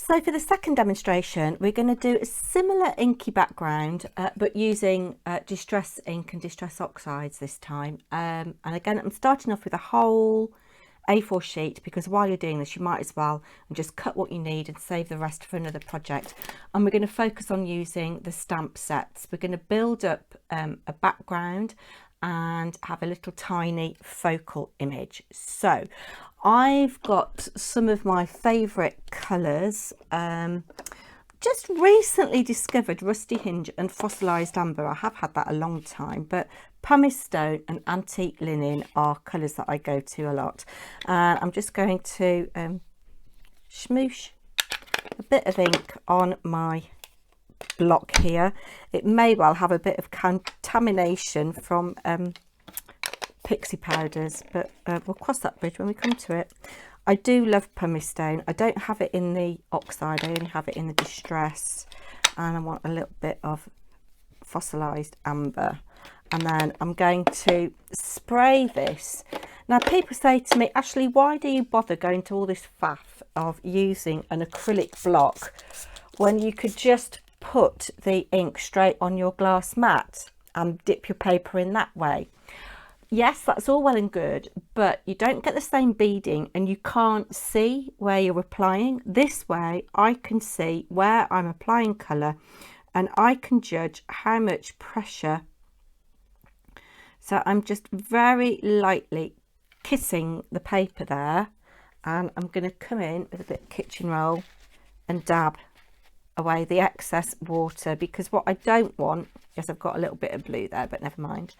So for the second demonstration, we're going to do a similar inky background, but using distress ink and distress oxides this time. And again, I'm starting off with a whole A4 sheet, because while you're doing this, you might as well just cut what you need and save the rest for another project. And we're going to focus on using the stamp sets. We're going to build up a background and have a little tiny focal image. So I've got some of my favourite colours. Just recently discovered Rusty Hinge and Fossilised Amber. I have had that a long time, but pumice stone and antique linen are colours that I go to a lot. And I'm just going to smoosh a bit of ink on my block here. It may well have a bit of contamination from pixie powders, but we'll cross that bridge when we come to it. I do love pumice stone. I don't have it in the oxide, I only have it in the distress, and I want a little bit of fossilised amber. And then I'm going to spray this. Now people say to me, Ashley, why do you bother going to all this faff of using an acrylic block when you could just put the ink straight on your glass mat and dip your paper in that way? Yes, that's all well and good, but you don't get the same beading and you can't see where you're applying. This way I can see where I'm applying colour and I can judge how much pressure. So I'm just very lightly kissing the paper there, and I'm going to come in with a bit of kitchen roll and dab away the excess water, because what I don't want, yes, I've got a little bit of blue there, but never mind.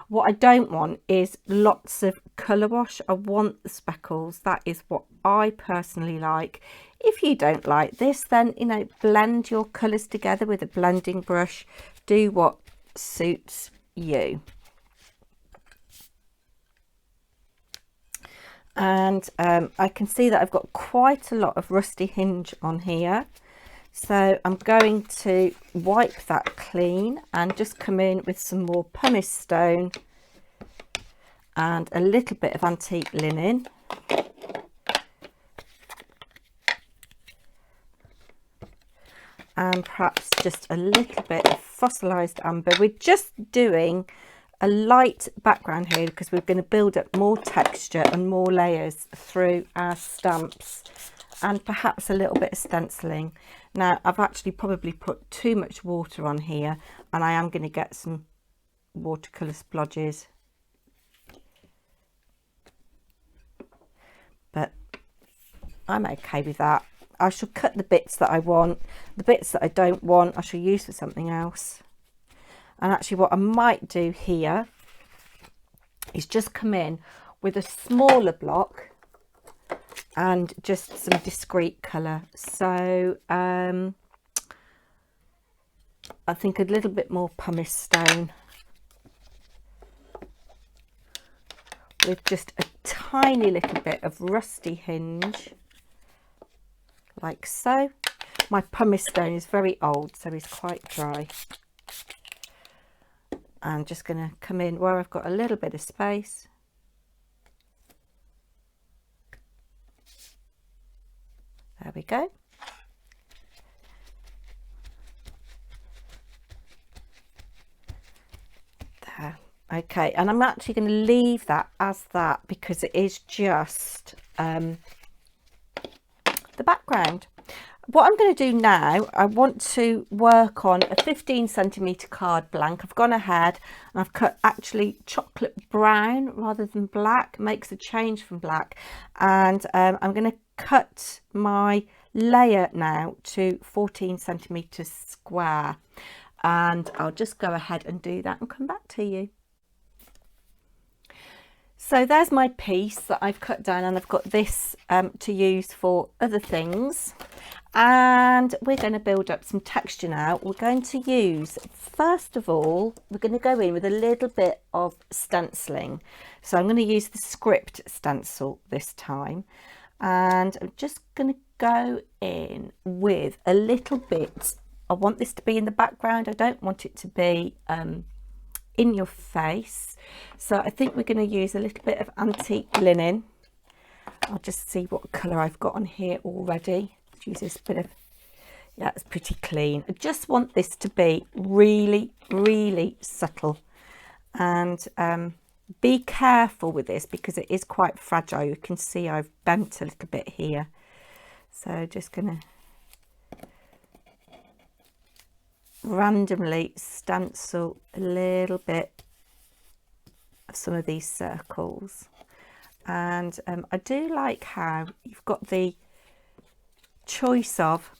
What I don't want is lots of colour wash. I want the speckles. That is what I personally like. If you don't like this, then, you know, blend your colours together with a blending brush. Do what suits you. And I can see that I've got quite a lot of Rusty Hinge on here. So I'm going to wipe that clean and just come in with some more pumice stone and a little bit of antique linen. And perhaps just a little bit of fossilised amber. We're just doing a light background here because we're going to build up more texture and more layers through our stamps, and perhaps a little bit of stenciling. Now I've actually probably put too much water on here, and I am going to get some watercolour splodges, but I'm okay with that. I shall cut the bits that I want. The bits that I don't want I shall use for something else. And actually what I might do here is just come in with a smaller block and just some discreet colour. So I think a little bit more pumice stone with just a tiny little bit of Rusty Hinge, like so. My pumice stone is very old, so it's quite dry. I'm just going to come in where I've got a little bit of space. There we go. There. Okay, and I'm actually going to leave that as that because it is just the background. What I'm going to do now, I want to work on a 15cm card blank. I've gone ahead and I've cut actually chocolate brown rather than black, makes a change from black. And I'm going to cut my layer now to 14cm square. And I'll just go ahead and do that and come back to you. So there's my piece that I've cut down, and I've got this to use for other things. And we're going to build up some texture now. We're going to use, first of all, we're going to go in with a little bit of stenciling. So I'm going to use the script stencil this time. And I'm just going to go in with a little bit. I want this to be in the background. I don't want it to be in your face. So I think we're going to use a little bit of antique linen. I'll just see what colour I've got on here already. just use this bit of, yeah, it's pretty clean. I just want this to be really, really subtle. And be careful with this because it is quite fragile. You can see I've bent a little bit here. So just going to randomly stencil a little bit of some of these circles. And I do like how you've got the choice of,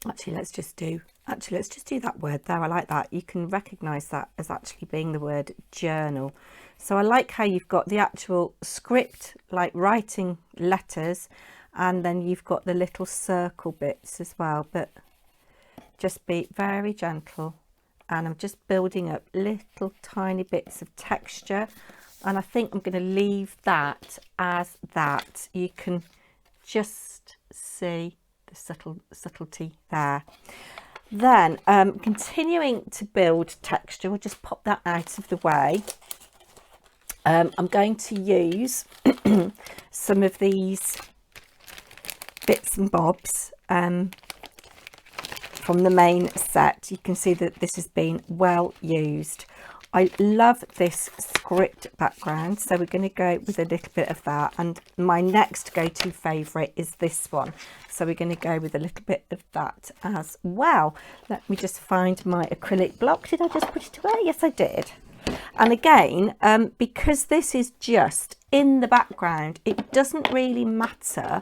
actually let's just do that word there. I like that. You can recognize that as actually being the word journal. So I like how you've got the actual script, like writing letters, and then you've got the little circle bits as well, but just be very gentle. And I'm just building up little tiny bits of texture, and I think I'm going to leave that as that. You can just see the subtlety there. Then continuing to build texture, we'll just pop that out of the way. I'm going to use some of these bits and bobs from the main set. You can see that this has been well used. I love this script background, so we're going to go with a little bit of that, and my next go-to favourite is this one, so we're going to go with a little bit of that as well. Let me just find my acrylic block. Did I just put it away? Yes, I did. And again, because this is just in the background, it doesn't really matter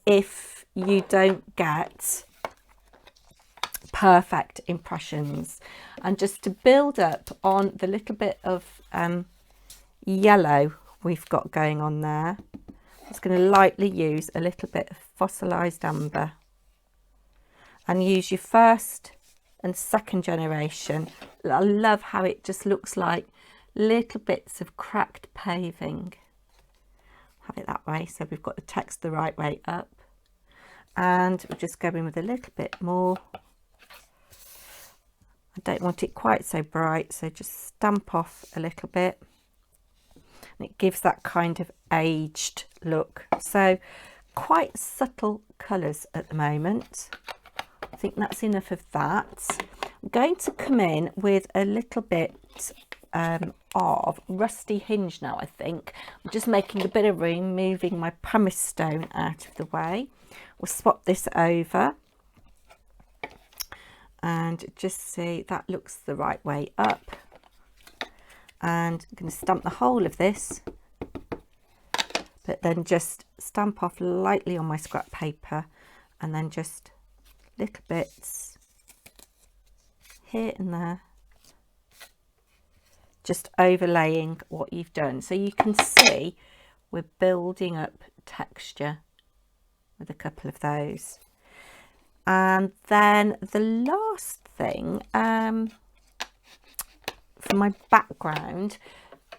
if you don't get perfect impressions. And just to build up on the little bit of yellow we've got going on there, I'm just going to lightly use a little bit of fossilized amber and use your first and second generation. I love how it just looks like little bits of cracked paving. Have it that way, so we've got the text the right way up, and we'll just go in with a little bit more. I don't want it quite so bright, so just stamp off a little bit, and it gives that kind of aged look. So quite subtle colours at the moment. I think that's enough of that. I'm going to come in with a little bit of rusty hinge now. I think I'm just making a bit of room, moving my pumice stone out of the way. We'll swap this over and just see that looks the right way up, and I'm going to stamp the whole of this, but then just stamp off lightly on my scrap paper, and then just little bits here and there, just overlaying what you've done. So you can see we're building up texture with a couple of those. And then the last thing for my background,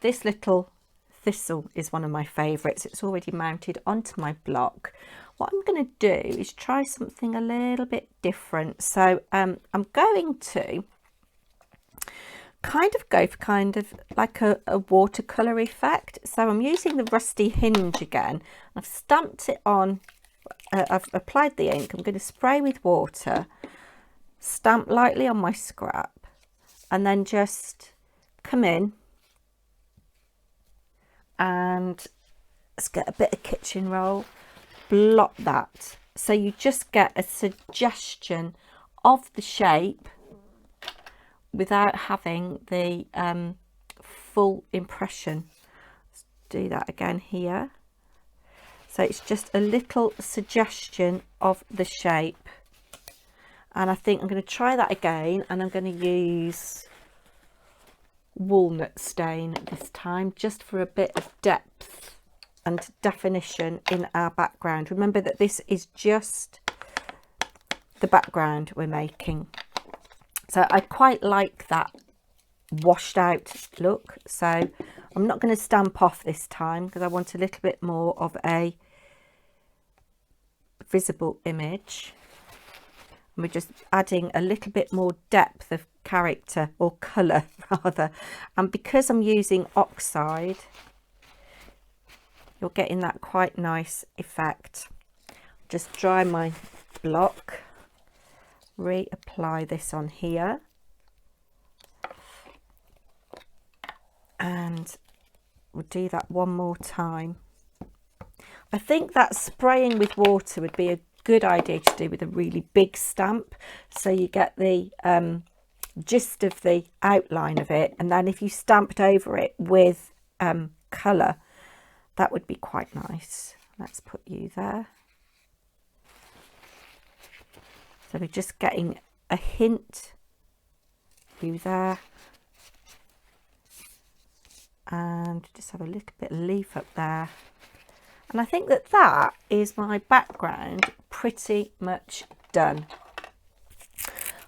this little thistle is one of my favourites. It's already mounted onto my block. What I'm going to do is try something a little bit different. So I'm going to kind of go for kind of like a watercolor effect. So I'm using the rusty hinge again. I've stamped it on. I've applied the ink. I'm going to spray with water, stamp lightly on my scrap, and then just come in and let's get a bit of kitchen roll, blot that, so you just get a suggestion of the shape without having the full impression. Let's do that again here. So it's just a little suggestion of the shape. And I think I'm going to try that again, and I'm going to use walnut stain this time, just for a bit of depth and definition in our background. Remember that this is just the background we're making. So I quite like that washed out look. So I'm not going to stamp off this time because I want a little bit more of a visible image. And we're just adding a little bit more depth of character, or colour rather. And because I'm using oxide, you're getting that quite nice effect. just dry my block, reapply this on here, and we'll do that one more time. I think that spraying with water would be a good idea to do with a really big stamp, so you get the gist of the outline of it, and then if you stamped over it with colour, that would be quite nice. Let's put you there. So we're just getting a hint, you there, and just have a little bit of leaf up there. And I think that that is my background pretty much done.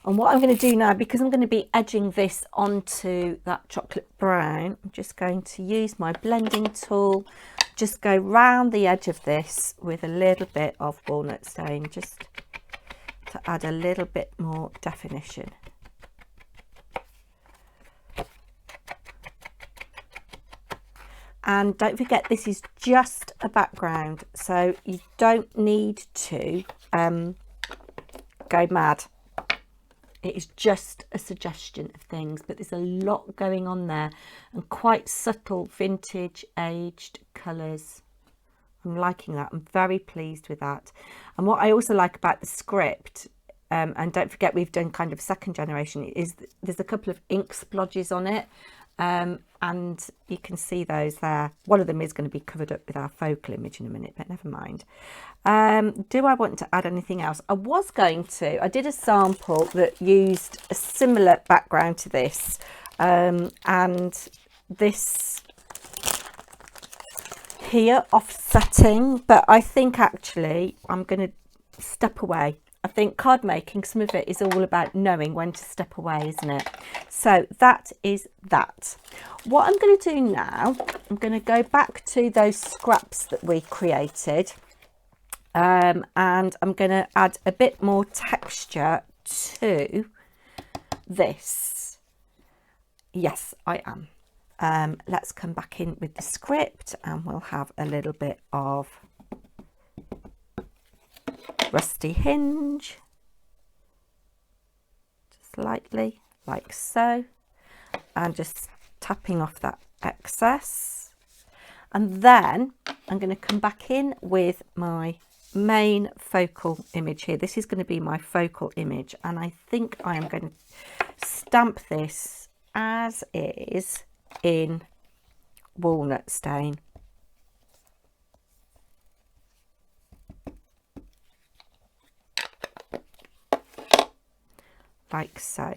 And what I'm going to do now, because I'm going to be edging this onto that chocolate brown, I'm just going to use my blending tool, just go round the edge of this with a little bit of walnut stain, just to add a little bit more definition. And don't forget, this is just a background, so you don't need to go mad. It is just a suggestion of things, but there's a lot going on there, and quite subtle vintage aged colours. I'm liking that. I'm very pleased with that. And what I also like about the script, and don't forget we've done kind of second generation, is there's a couple of ink splodges on it, and you can see those there. One of them is going to be covered up with our focal image in a minute, but never mind. Do I want to add anything else? I was going to. I did a sample that used a similar background to this, and this here offsetting, but I think actually I'm going to step away. I think card making, some of it is all about knowing when to step away, isn't it? So that is that. What I'm going to do now, I'm going to go back to those scraps that we created, and I'm going to add a bit more texture to this. Yes, I am. Let's come back in with the script, and we'll have a little bit of rusty hinge, just lightly like so, and just tapping off that excess. And then I'm going to come back in with my main focal image here. This is going to be my focal image, and I think I am going to stamp this as is in walnut stain. Like so.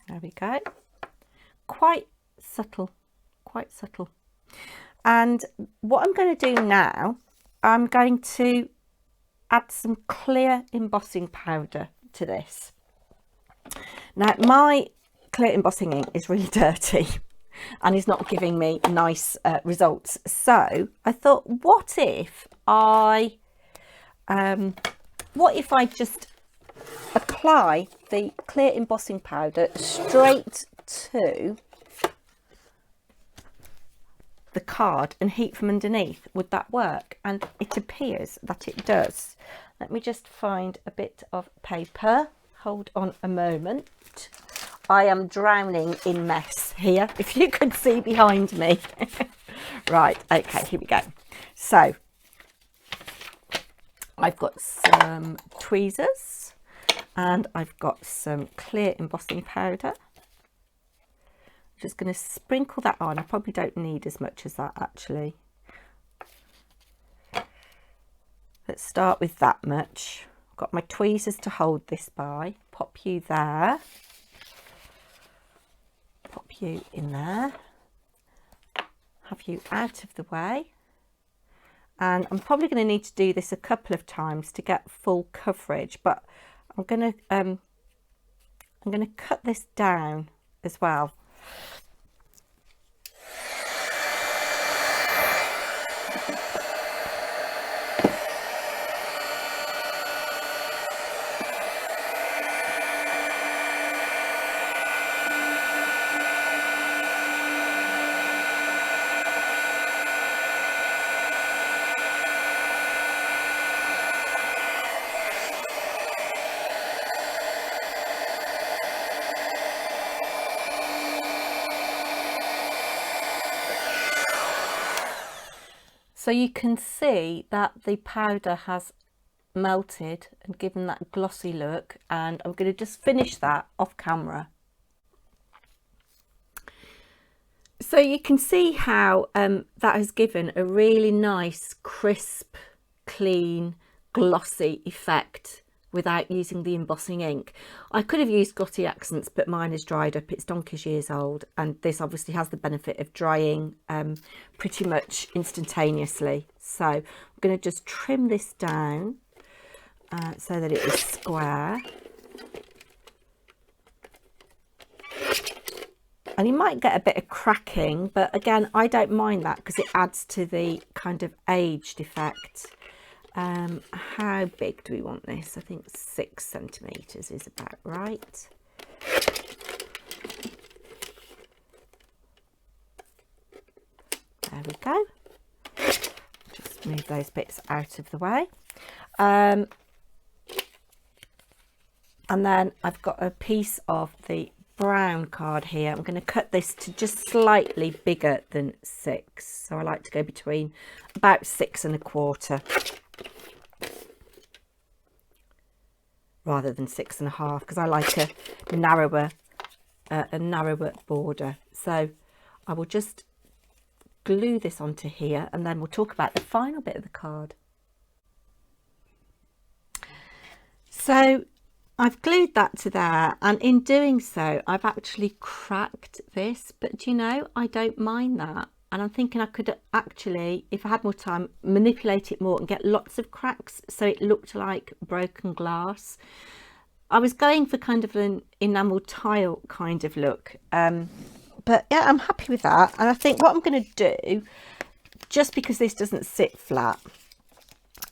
There we go. Quite subtle, quite subtle. And what I'm going to do now, I'm going to add some clear embossing powder to this. Now my clear embossing ink is really dirty and is not giving me nice results. So I thought, what if I just apply the clear embossing powder straight to the card and heat from underneath? Would that work? And it appears that it does. Let me just find a bit of paper. Hold on a moment. I am drowning in mess here, if you could see behind me. Right, okay, here we go. So I've got some tweezers and I've got some clear embossing powder. Just going to sprinkle that on. I probably don't need as much as that actually. Let's start with that much. I've got my tweezers to hold this by. Pop you there. Pop you in there. Have you out of the way. And I'm probably going to need to do this a couple of times to get full coverage, but I'm going to cut this down as well. So you can see that the powder has melted and given that glossy look, and I'm going to just finish that off camera. So you can see how that has given a really nice, crisp, clean, glossy effect without using the embossing ink. I could have used Glossy Accents, but mine is dried up. It's donkey's years old, and this obviously has the benefit of drying pretty much instantaneously. So I'm going to just trim this down so that it is square. And you might get a bit of cracking, but again, I don't mind that because it adds to the kind of aged effect. How big do we want this? I think 6 centimetres is about right. There we go. Just move those bits out of the way. And then I've got a piece of the brown card here. I'm going to cut this to just slightly bigger than 6. So I like to go between about 6 1/4. Rather than 6 1/2, because I like a narrower border. So I will just glue this onto here, and then we'll talk about the final bit of the card. So I've glued that to there, and in doing so I've actually cracked this, but you know, I don't mind that. And I'm thinking I could actually, if I had more time, manipulate it more and get lots of cracks so it looked like broken glass. I was going for kind of an enamel tile kind of look, but yeah, I'm happy with that. And I think what I'm going to do, just because this doesn't sit flat,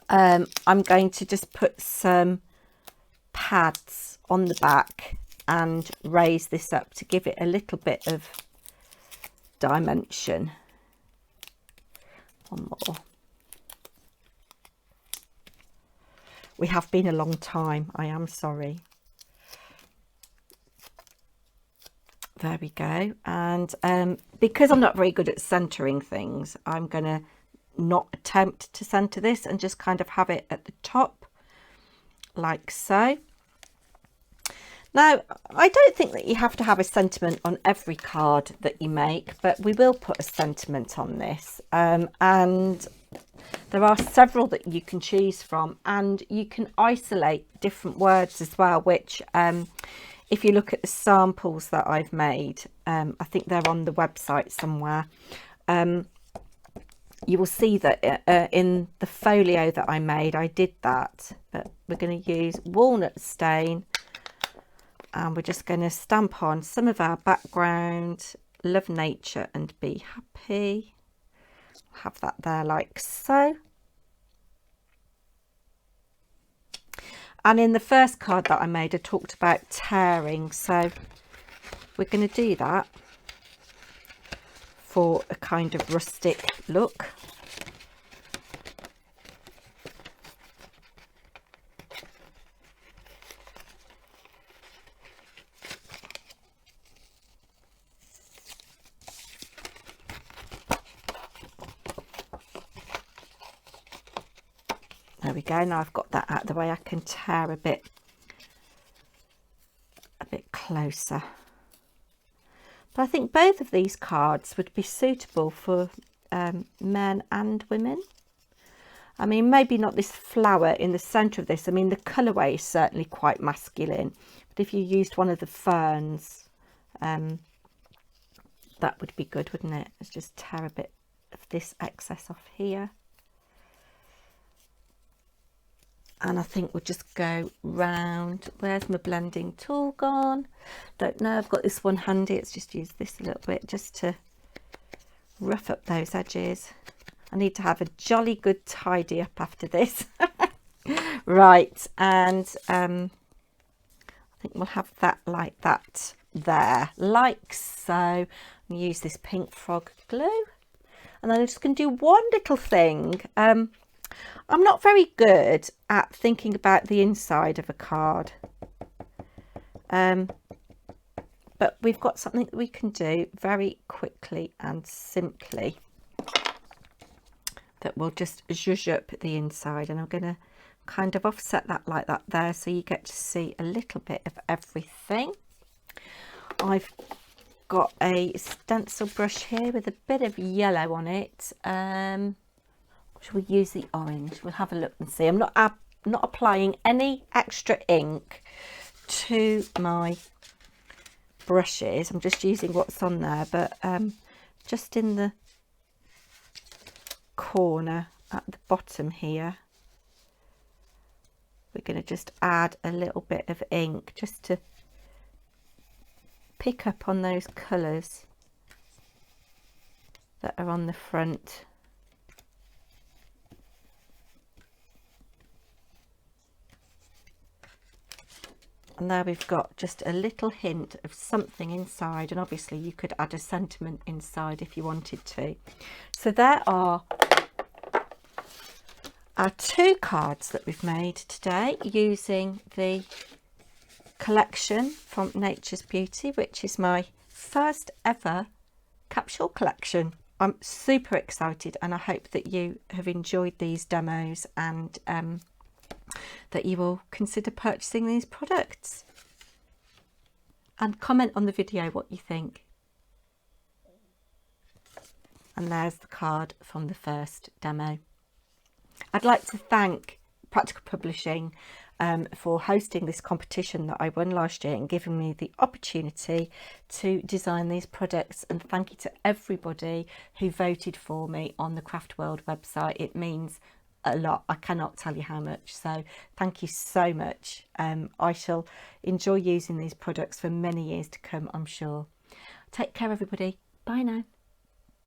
I'm going to just put some pads on the back and raise this up to give it a little bit of dimension. One more. We have been a long time, I am sorry. There we go. And because I'm not very good at centering things, I'm going to not attempt to center this and just kind of have it at the top like so. Now, I don't think that you have to have a sentiment on every card that you make, but we will put a sentiment on this. And there are several that you can choose from, and you can isolate different words as well, which if you look at the samples that I've made, I think they're on the website somewhere. You will see that in the folio that I made, I did that, but we're going to use walnut stain. And we're just going to stamp on some of our background, love nature and be happy. Have that there like so. And in the first card that I made, I talked about tearing. So we're going to do that for a kind of rustic look. There we go. Now I've got that out of the way, I can tear a bit closer. But I think both of these cards would be suitable for men and women. I mean, maybe not this flower in the centre of this. I mean, the colourway is certainly quite masculine. But if you used one of the ferns, that would be good, wouldn't it? Let's just tear a bit of this excess off here. And I think we'll just go round. Where's my blending tool gone? Don't know. I've got this one handy. Let's just use this a little bit just to rough up those edges. I need to have a jolly good tidy up after this. Right, and I think we'll have that like that there, like so. I'm going to use this pink frog glue. And then I'm just going to do one little thing. I'm not very good at thinking about the inside of a card, but we've got something that we can do very quickly and simply. that will just zhuzh up the inside, and I'm going to kind of offset that like that there, so you get to see a little bit of everything. I've got a stencil brush here with a bit of yellow on it. Shall we use the orange? We'll have a look and see. I'm not applying any extra ink to my brushes. I'm just using what's on there, but just in the corner at the bottom here, we're going to just add a little bit of ink just to pick up on those colours that are on the front. And there we've got just a little hint of something inside, and obviously you could add a sentiment inside if you wanted to. So there are our 2 cards that we've made today using the collection from Nature's Beauty, which is my first ever capsule collection. I'm super excited, and I hope that you have enjoyed these demos and that you will consider purchasing these products, and comment on the video what you think. And there's the card from the first demo. I'd like to thank Practical Publishing for hosting this competition that I won last year and giving me the opportunity to design these products, and thank you to everybody who voted for me on the Craft World website. It means a lot. I cannot tell you how much, so thank you so much. I shall enjoy using these products for many years to come, I'm sure. Take care everybody. Bye now.